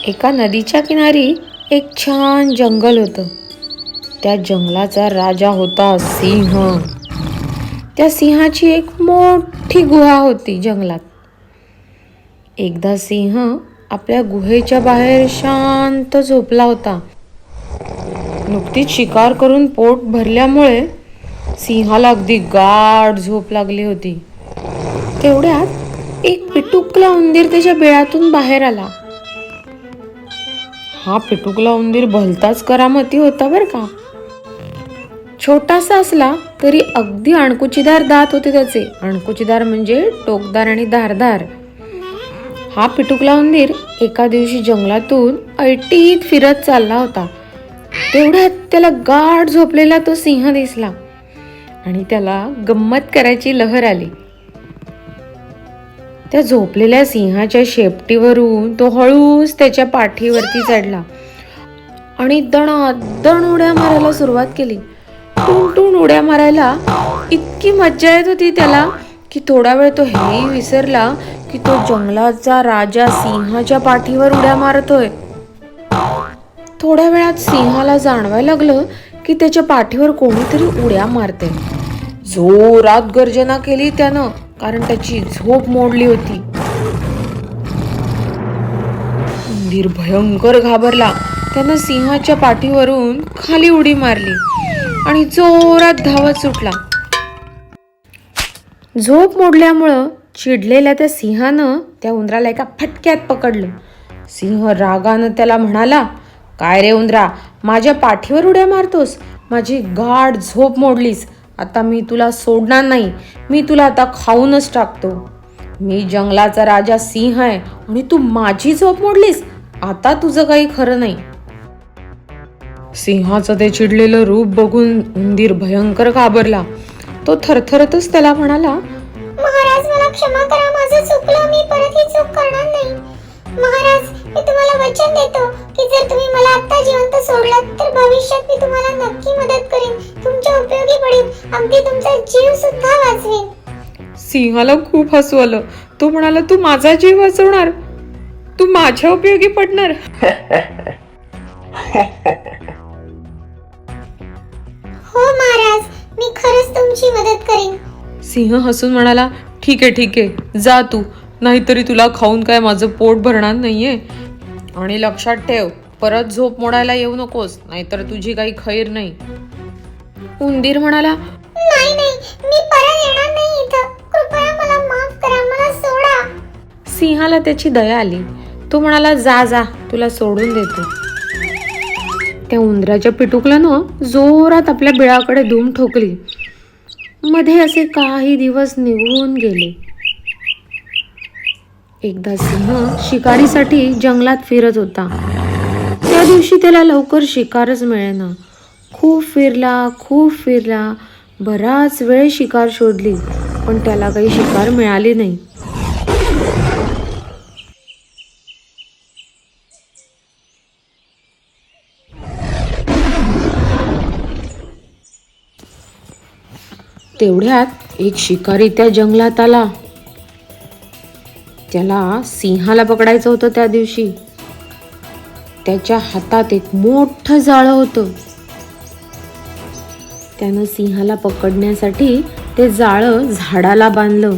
एका नदीच्या किनारी एक छान जंगल होतं. त्या जंगलाचा राजा होता सिंह. त्या सिंहाची एक मोठी गुहा होती जंगलात. एकदा सिंह आपल्या गुहेच्या बाहेर शांत झोपला होता. नुकतीच शिकार करून पोट भरल्यामुळे सिंहाला अगदी गाढ झोप लागली होती. तेवढ्यात एक पिटुकला उंदीर त्याच्या बिळातून बाहेर आला. हा पिटुकला उंदीर भलताच करामती होता बर का. छोटासा असला तरी अगदी अणकुचीदार दात होते त्याचे. अणकुचीदार म्हणजे टोकदार आणि धारदार. हा पिटुकला उंदीर एका दिवशी जंगलातून ऐटीत फिरत चालला होता. तेवढ्यात त्याला गाढ झोपलेला तो सिंह दिसला आणि त्याला गंमत करायची लहर आली. त्या झोपलेल्या सिंहाच्या शेपटीवरून तो हळूच त्याच्या पाठीवरती चढला आणि दणादण उड्या मारायला सुरुवात केली. टून उड्या मारायला इतकी मज्जा येत होती त्याला की थोडा वेळ तो हेही विसरला की तो जंगलाचा राजा सिंहाच्या पाठीवर उड्या मारतोय. थोड्या वेळात सिंहाला जाणवायला लागलं की त्याच्या पाठीवर कोणीतरी उड्या मारते. जोरात गर्जना केली त्यानं, कारण त्याची झोप मोडली होती. उंदीर भयंकर घाबरला. त्यानं सिंहाच्या पाठीवरून खाली उडी मारली आणि जोरात धावत सुटला. झोप मोडल्यामुळं चिडलेल्या त्या सिंहानं त्या उंदराला एका फटक्यात पकडलं. सिंह रागानं त्याला म्हणाला, काय रे उंदरा, माझ्या पाठीवर उड्या मारतोस, माझी गाढ झोप मोडलीस. आता मी तुला सोडणार नाही. मी तुला आता खाऊनच टाकतो. मी जंगलाचा राजा सिंह आहे आणि तू माझी झोप मोडलीस. आता तुझं काही खरं नाही. सिंहाचं ते चिडलेलं रूप बघून उंदीर भयंकर घाबरला. तो थरथरतच त्याला म्हणाला, महाराज मला क्षमा करा, माझं चुकलं, मी परत ही चूक करणार नाही. महाराज, मी तुम्हाला वचन देतो की जर तुम्ही मला आता जिवंत सोडलात तर भविष्यात मी तुम्हाला नक्की मदत करीन, तुमच्या उपयोगी पडेन, अगदी तुमचा जीव सुद्धा वाचवेन. सिंहाला खूप हसू आलं. तो म्हणाला, तू माझा जीव वाचवणार, तू माझ्या उपयोगी पडणार. हो महाराज, मी खरंच तुमची मदत करीन. सिंह हसून म्हणाला, ठीक आहे, जा तू, नाहीतरी तुला खाऊन काय माझं पोट भरणार नाहीये. आणि लक्षात ठेव, परत झोप मोडायला येऊ नकोस, नाहीतर तुझी काही खैर नाही. उंदीर म्हणाला, नाही, मी परत येणार नाही इथं. कृपया मला माफ करा, मला सोडा. सिंहाला त्याची दया आली. तो म्हणाला, जा, तुला सोडून देतो. त्या उंदराच्या पिटुकल्यानं जोरात आपल्या बिळाकडे धूम ठोकली. मध्ये असे काही दिवस निघून गेले. एकदा सिंह शिकारीसाठी जंगलात फिरत होता. त्या दिवशी त्याला लवकर शिकारच मिळेना. खूप फिरला, बराच वेळ शिकार शोधली, पण त्याला काही शिकार मिळाली नाही. तेवढ्यात एक शिकारी त्या जंगलात आला. त्याला सिंहाला पकडायचं होतं. त्या दिवशी त्याच्या हातात एक मोठं जाळं होतं. त्यानं सिंहाला पकडण्यासाठी ते जाळं झाडाला बांधलं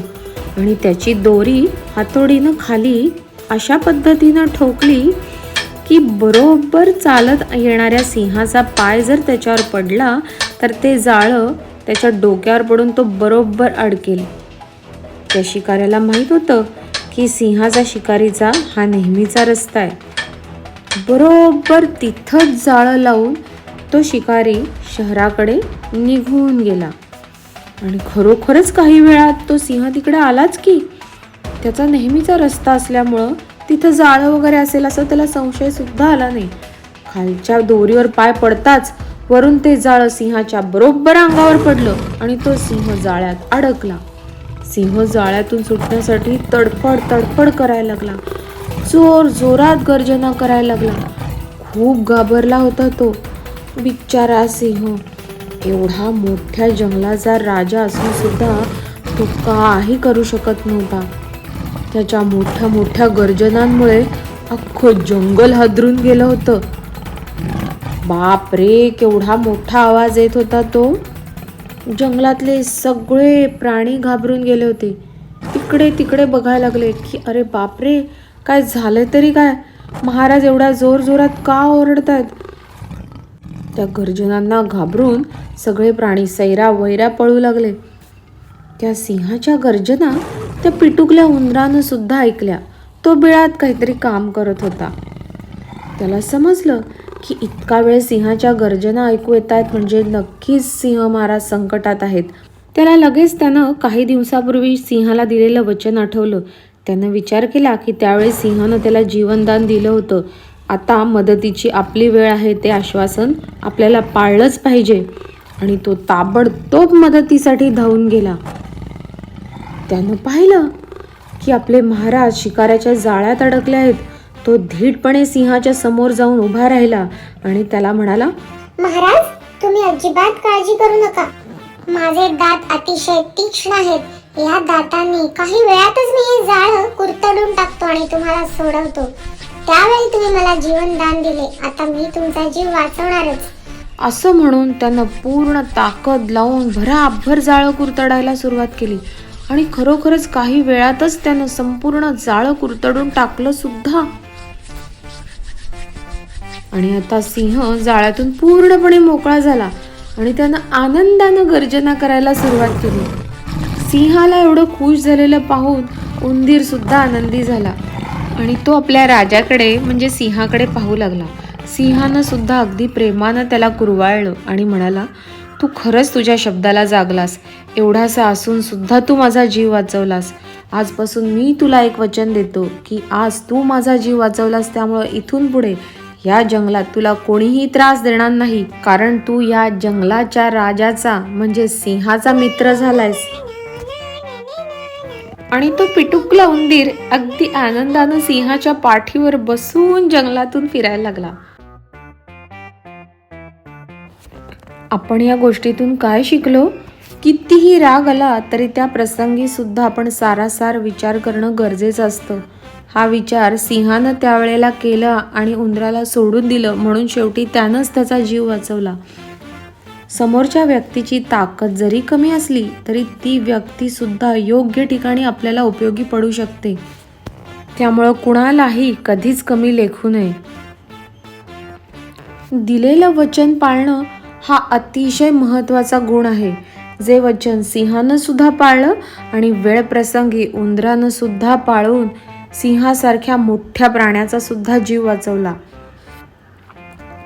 आणि त्याची दोरी हातोडीनं खाली अशा पद्धतीनं ठोकली की बरोबर चालत येणाऱ्या सिंहाचा पाय जर त्याच्यावर पडला तर ते जाळं त्याच्या डोक्यावर पडून तो बरोबर अडकेल. त्या शिकाऱ्याला माहित होतं की सिंहाचा शिकारीचा हा नेहमीचा रस्ता आहे. बरोबर तिथंच जाळं लावून तो शिकारी शहराकडे निघून गेला. आणि खरोखरच काही वेळात तो सिंह तिकडे आलाच की. त्याचा नेहमीचा रस्ता असल्यामुळं तिथं जाळं वगैरे असेल असं त्याला संशय सुद्धा आला नाही. खालच्या दोरीवर पाय पडताच वरून ते जाळं सिंहाच्या बरोबर अंगावर पडलं आणि तो सिंह जाळ्यात अडकला. सिंह जाळ्यातून सुटण्यासाठी तडफड करायला लागला. जोरात गर्जना करायला लागला. खूप घाबरला होता तो बिचारा सिंह. एवढा मोठ्या जंगलाचा राजा असून सुद्धा तो काही करू शकत नव्हता. त्याच्या मोठ्या गर्जनांमुळे अख्खं जंगल हादरून गेलं होतं. बाप रे, केवढा मोठा आवाज येत होता तो. जंगलातले सगळे प्राणी घाबरून गेले होते. इकडे तिकडे बघायला लागले की अरे बापरे, काय झालं तरी काय, महाराज एवढ्या जोरात का ओरडतायत. त्या गर्जनांना घाबरून सगळे प्राणी सैरा वैरा पळू लागले. त्या सिंहाच्या गर्जना त्या पिटुकल्या उंदरानं सुद्धा ऐकल्या. तो बिळात काहीतरी काम करत होता. त्याला समजलं की इतका वेळ सिंहाच्या गर्जना ऐकू येत आहेत म्हणजे नक्कीच सिंह महाराज संकटात आहेत. त्याला लगेच त्यानं काही दिवसापूर्वी सिंहाला दिलेलं वचन आठवलं. त्यानं विचार केला की त्यावेळी सिंहानं त्याला जीवनदान दिलं होतं. आता मदतीची आपली वेळ आहे, ते आश्वासन आपल्याला पाळलंच पाहिजे. आणि तो ताबडतोब मदतीसाठी धावून गेला. त्यानं पाहिलं की आपले महाराज शिकाऱ्याच्या जाळ्यात अडकले आहेत. तो धीटपणे सिंहाच्या समोर जाऊन उभा राहिला आणि त्याला म्हणाला, महाराज, तुम्ही अजिबात काळजी करू नका. माझे दात अतिशय तीक्ष्ण आहेत. या दातांनी काही वेळातच मी हे जाळं कुरतडून टाकतो आणि तुम्हाला सोडवतो. त्यावेळी तुम्ही मला जीवनदान दिले, आता मी तुमचा जीव वाचवणारच. असं म्हणून त्यानं पूर्ण ताकद लावून भराभर जाळं कुरतडायला सुरुवात केली. आणि खरोखरच काही वेळातच त्यानं संपूर्ण जाळं कुरतडून टाकलं सुद्धा. आणि आता सिंह जाळ्यातून पूर्णपणे मोकळा झाला आणि त्यानं आनंदानं गर्जना करायला सुरुवात केली. सिंहाला एवढं खुश झालेलं पाहून उंदीर सुद्धा आनंदी झाला आणि तो आपल्या राजाकडे म्हणजे सिंहाकडे पाहू लागला. सिंहानं सुद्धा अगदी प्रेमानं त्याला कुरवाळलं आणि म्हणाला, तू खरंच तुझ्या शब्दाला जागलास. एवढासा असून सुद्धा तू माझा जीव वाचवलास. आजपासून मी तुला एक वचन देतो की आज तू माझा जीव वाचवलास, त्यामुळं इथून पुढे या जंगलात तुला कोणीही त्रास देणार नाही, कारण तू या जंगलाच्या राजाचा म्हणजे सिंहाचा मित्र झालायस. आणि तो पिटुकला उंदीर अगदी आनंदानं सिंहाच्या पाठीवर बसून जंगलातून फिरायला लागला. आपण या गोष्टीतून काय शिकलो? कितीही राग आला तरी त्या प्रसंगी सुद्धा आपण सारासार विचार करणं गरजेचं असतं. हा विचार सिंहानं त्यावेळेला केला आणि उंदराला सोडून दिलं, म्हणून शेवटी त्यानंच त्याचा जीव वाचवला. समोरच्या व्यक्तीची ताकद जरी कमी असली तरी ती व्यक्ती सुद्धा योग्य ठिकाणी आपल्याला उपयोगी पडू शकते. त्यामुळं कुणालाही कधीच कमी लेखू नये. दिलेलं वचन पाळणं हा अतिशय महत्त्वाचा गुण आहे. जे वचन सिंहानं सुद्धा पाळलं आणि वेळ प्रसंगी उंदरानं सुद्धा पाळून सिंहासारख्या मोठ्या प्राण्याचा सुद्धा जीव वाचवला.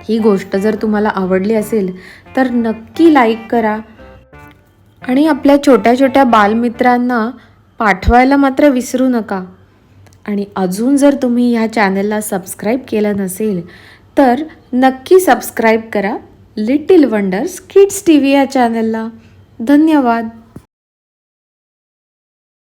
ही गोष्ट जर तुम्हाला आवडली असेल तर नक्की लाईक करा आणि आपल्या छोट्या छोट्या बालमित्रांना पाठवायला मात्र विसरू नका. आणि अजून जर तुम्ही ह्या चॅनलला सबस्क्राईब केलं नसेल तर नक्की सबस्क्राईब करा लिटिल वंडर्स किड्स TV या चॅनलला. धन्यवाद.